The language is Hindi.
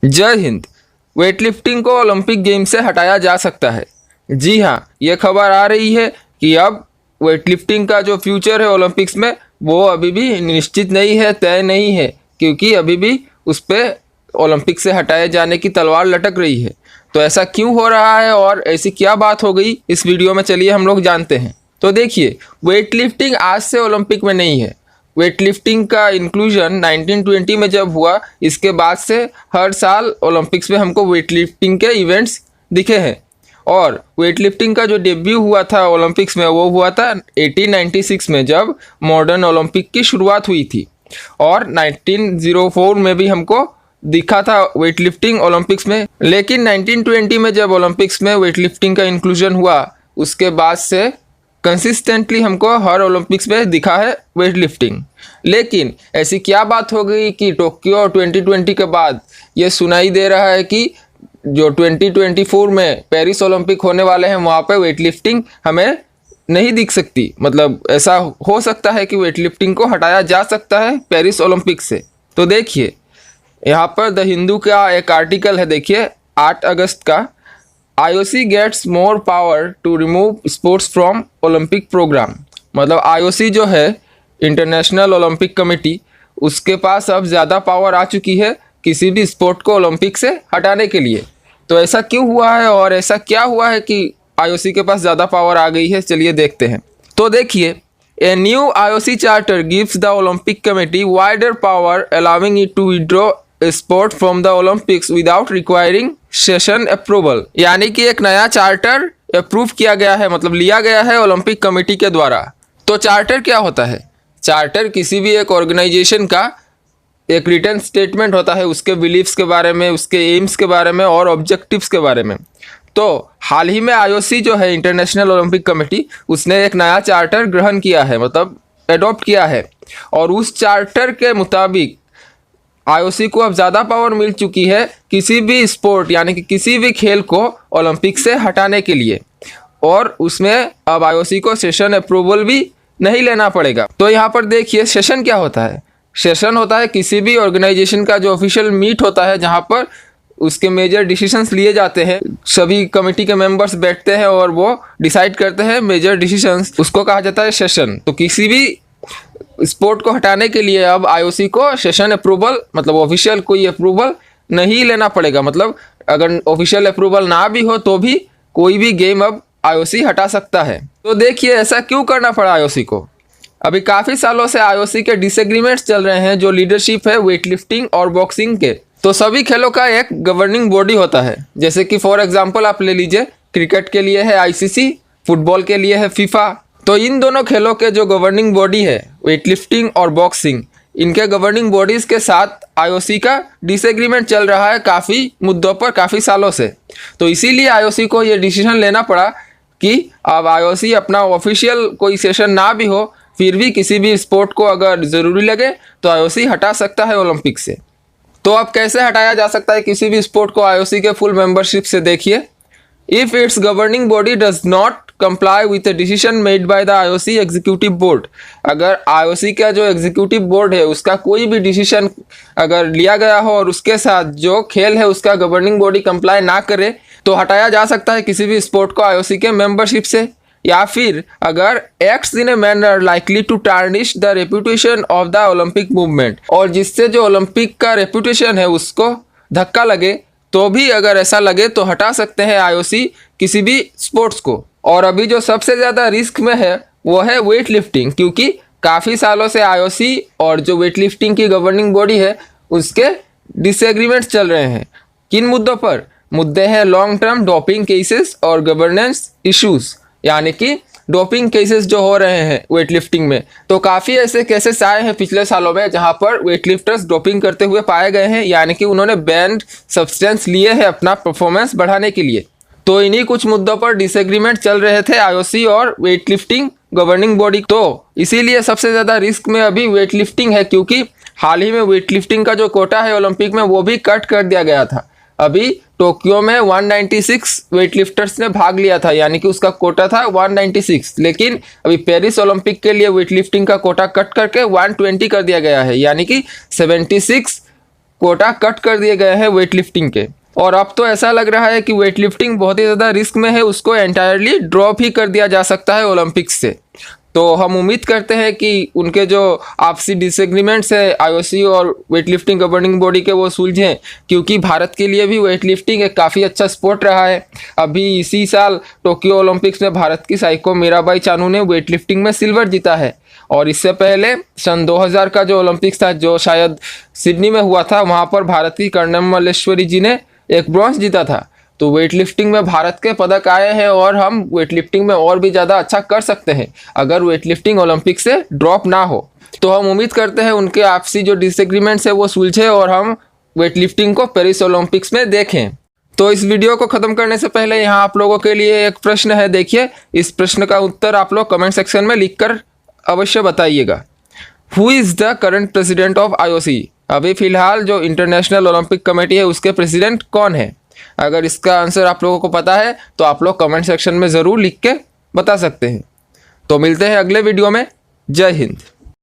जय हिंद। वेटलिफ्टिंग को ओलंपिक गेम से हटाया जा सकता है। जी हाँ, ये खबर आ रही है कि अब वेटलिफ्टिंग का जो फ्यूचर है ओलंपिक्स में वो अभी भी निश्चित नहीं है, तय नहीं है, क्योंकि अभी भी उस पर ओलंपिक से हटाए जाने की तलवार लटक रही है। तो ऐसा क्यों हो रहा है और ऐसी क्या बात हो गई, इस वीडियो में चलिए हम लोग जानते हैं। तो देखिए, वेटलिफ्टिंग आज से ओलंपिक में नहीं है। वेटलिफ्टिंग का इंक्लूजन 1920 में जब हुआ, इसके बाद से हर साल ओलंपिक्स में हमको वेटलिफ्टिंग के इवेंट्स दिखे हैं। और वेटलिफ्टिंग का जो डेब्यू हुआ था ओलंपिक्स में वो हुआ था 1896 में, जब मॉडर्न ओलंपिक की शुरुआत हुई थी। और 1904 में भी हमको दिखा था वेटलिफ्टिंग ओलंपिक्स में। लेकिन 1920 में जब ओलंपिक्स में वेटलिफ्टिंग का इंक्लूजन हुआ, उसके बाद से कंसिस्टेंटली हमको हर ओलंपिक्स में दिखा है वेटलिफ्टिंग। लेकिन ऐसी क्या बात हो गई कि टोक्यो 2020 के बाद ये सुनाई दे रहा है कि जो 2024 में पेरिस ओलंपिक होने वाले हैं वहाँ पे वेटलिफ्टिंग हमें नहीं दिख सकती। मतलब ऐसा हो सकता है कि वेटलिफ्टिंग को हटाया जा सकता है पेरिस ओलंपिक से। तो देखिए, यहाँ पर द हिंदू का एक आर्टिकल है, देखिए 8 अगस्त का। IOC gets more power to remove sports from Olympic program. मतलब IOC जो है, इंटरनेशनल ओलंपिक कमेटी, उसके पास अब ज़्यादा पावर आ चुकी है किसी भी स्पोर्ट को ओलंपिक से हटाने के लिए। तो ऐसा क्यों हुआ है और ऐसा क्या हुआ है कि IOC के पास ज़्यादा पावर आ गई है, चलिए देखते हैं। तो देखिए, a new IOC charter gives the Olympic committee wider power allowing it to withdraw sport from the Olympics without requiring session approval. यानी कि एक नया चार्टर अप्रूव किया गया है, मतलब लिया गया है ओलंपिक कमेटी के द्वारा। तो चार्टर क्या होता है? चार्टर किसी भी एक ऑर्गेनाइजेशन का एक रिटन स्टेटमेंट होता है, उसके बिलीफ्स के बारे में, उसके एम्स के बारे में और ऑब्जेक्टिव्स के बारे में। तो हाल ही में IOC जो है, इंटरनेशनल ओलंपिक कमेटी, उसने एक नया चार्टर ग्रहण किया है, मतलब एडॉप्ट किया है। और उस चार्टर के मुताबिक IOC को अब ज़्यादा पावर मिल चुकी है किसी भी स्पोर्ट यानी कि किसी भी खेल को ओलंपिक से हटाने के लिए। और उसमें अब IOC को सेशन अप्रूवल भी नहीं लेना पड़ेगा। तो यहाँ पर देखिए, सेशन क्या होता है? सेशन होता है किसी भी ऑर्गेनाइजेशन का जो ऑफिशियल मीट होता है, जहाँ पर उसके मेजर डिसीजंस लिए जाते हैं। सभी कमेटी के मेंबर्स बैठते हैं और वो डिसाइड करते हैं मेजर डिसीजंस, उसको कहा जाता है सेशन। तो किसी भी स्पोर्ट को हटाने के लिए अब IOC को सेशन अप्रूवल, मतलब ऑफिशियल कोई अप्रूवल नहीं लेना पड़ेगा। मतलब अगर ऑफिशियल अप्रूवल ना भी हो तो भी कोई भी गेम अब IOC हटा सकता है। तो देखिए, ऐसा क्यों करना पड़ा IOC को? अभी काफ़ी सालों से IOC के डिसएग्रीमेंट्स चल रहे हैं, जो लीडरशिप है वेटलिफ्टिंग और बॉक्सिंग के। तो सभी खेलों का एक गवर्निंग बॉडी होता है, जैसे कि फॉर एग्जाम्पल आप ले लीजिए, क्रिकेट के लिए है ICC, फुटबॉल के लिए है FIFA। तो इन दोनों खेलों के जो गवर्निंग बॉडी है, वेटलिफ्टिंग और बॉक्सिंग, इनके गवर्निंग बॉडीज़ के साथ IOC का डिसएग्रीमेंट चल रहा है काफ़ी मुद्दों पर, काफ़ी सालों से। तो इसीलिए IOC को ये डिसीजन लेना पड़ा कि अब IOC अपना ऑफिशियल कोई सेशन ना भी हो, फिर भी किसी भी स्पोर्ट को अगर ज़रूरी लगे तो IOC हटा सकता है ओलंपिक से। तो अब कैसे हटाया जा सकता है किसी भी स्पोर्ट को IOC के फुल मेंबरशिप से? देखिए, if it's governing body does not comply with a decision made by the IOC executive board. अगर IOC का जो एग्जीक्यूटिव बोर्ड है उसका कोई भी डिसीजन अगर लिया गया हो और उसके साथ जो खेल है उसका गवर्निंग बॉडी कंप्लाई ना करे, तो हटाया जा सकता है किसी भी स्पोर्ट को IOC के मेंबरशिप से। या फिर अगर acts in a manner likely to tarnish the reputation of the Olympic movement, और जिससे जो ओलंपिक का रेपुटेशन है उसको धक्का लगे, तो भी अगर ऐसा लगे तो हटा सकते हैं IOC किसी भी स्पोर्ट्स को। और अभी जो सबसे ज़्यादा रिस्क में है वो है वेटलिफ्टिंग, क्योंकि काफ़ी सालों से IOC और जो वेटलिफ्टिंग की गवर्निंग बॉडी है उसके डिसएग्रीमेंट्स चल रहे हैं। किन मुद्दों पर? मुद्दे हैं लॉन्ग टर्म डोपिंग केसेस और गवर्नेंस इश्यूज, यानी कि डोपिंग केसेस जो हो रहे हैं वेटलिफ्टिंग में। तो काफ़ी ऐसे केसेस आए हैं पिछले सालों में जहां पर वेटलिफ्टर्स डोपिंग करते हुए पाए गए हैं, यानी कि उन्होंने बैंड सब्सटेंस लिए हैं अपना परफॉर्मेंस बढ़ाने के लिए। तो इन्हीं कुछ मुद्दों पर डिसएग्रीमेंट चल रहे थे IOC और वेटलिफ्टिंग गवर्निंग बॉडी। तो इसीलिए सबसे ज़्यादा रिस्क में अभी वेटलिफ्टिंग है, क्योंकि हाल ही में वेटलिफ्टिंग का जो कोटा है ओलंपिक में वो भी कट कर दिया गया था। अभी टोक्यो में 196 वेटलिफ्टर्स ने भाग लिया था, यानी कि उसका कोटा था 196। लेकिन अभी पेरिस ओलंपिक के लिए वेटलिफ्टिंग का कोटा कट करके 120 कर दिया गया है, यानी कि 76 कोटा कट कर दिए गए हैं वेट लिफ्टिंग के, और अब तो ऐसा लग रहा है कि वेट लिफ्टिंग बहुत ही ज़्यादा रिस्क में है, उसको एंटायरली ड्रॉप ही कर दिया जा सकता है ओलंपिक्स से। तो हम उम्मीद करते हैं कि उनके जो आपसी डिसएग्रीमेंट्स है आईओसी और वेट लिफ्टिंग गवर्निंग बॉडी के वो सुलझें, क्योंकि भारत के लिए भी वेट लिफ्टिंग एक काफ़ी अच्छा स्पोर्ट रहा है। अभी इसी साल टोक्यो ओलंपिक्स में भारत की साइको मीराबाई चानू ने वेट लिफ्टिंग में सिल्वर जीता है, और इससे पहले सन 2000 का जो ओलंपिक्स था जो शायद सिडनी में हुआ था, वहाँ पर भारत की कर्णम मल्लेश्वरी जी ने एक ब्रॉन्ज जीता था। तो वेट लिफ्टिंग में भारत के पदक आए हैं और हम वेट लिफ्टिंग में और भी ज़्यादा अच्छा कर सकते हैं अगर वेट लिफ्टिंग ओलंपिक से ड्रॉप ना हो। तो हम उम्मीद करते हैं उनके आपसी जो डिसएग्रीमेंट्स है वो सुलझे और हम वेट लिफ्टिंग को पेरिस ओलंपिक्स में देखें। तो इस वीडियो को ख़त्म करने से पहले यहाँ आप लोगों के लिए एक प्रश्न है, देखिए इस प्रश्न का उत्तर आप लोग कमेंट सेक्शन में लिखकर अवश्य बताइएगा। Who is the current president of IOC? अभी फिलहाल जो इंटरनेशनल ओलंपिक कमेटी है उसके प्रेसिडेंट कौन है? अगर इसका आंसर आप लोगों को पता है तो आप लोग कमेंट सेक्शन में ज़रूर लिख के बता सकते हैं। तो मिलते हैं अगले वीडियो में। जय हिंद।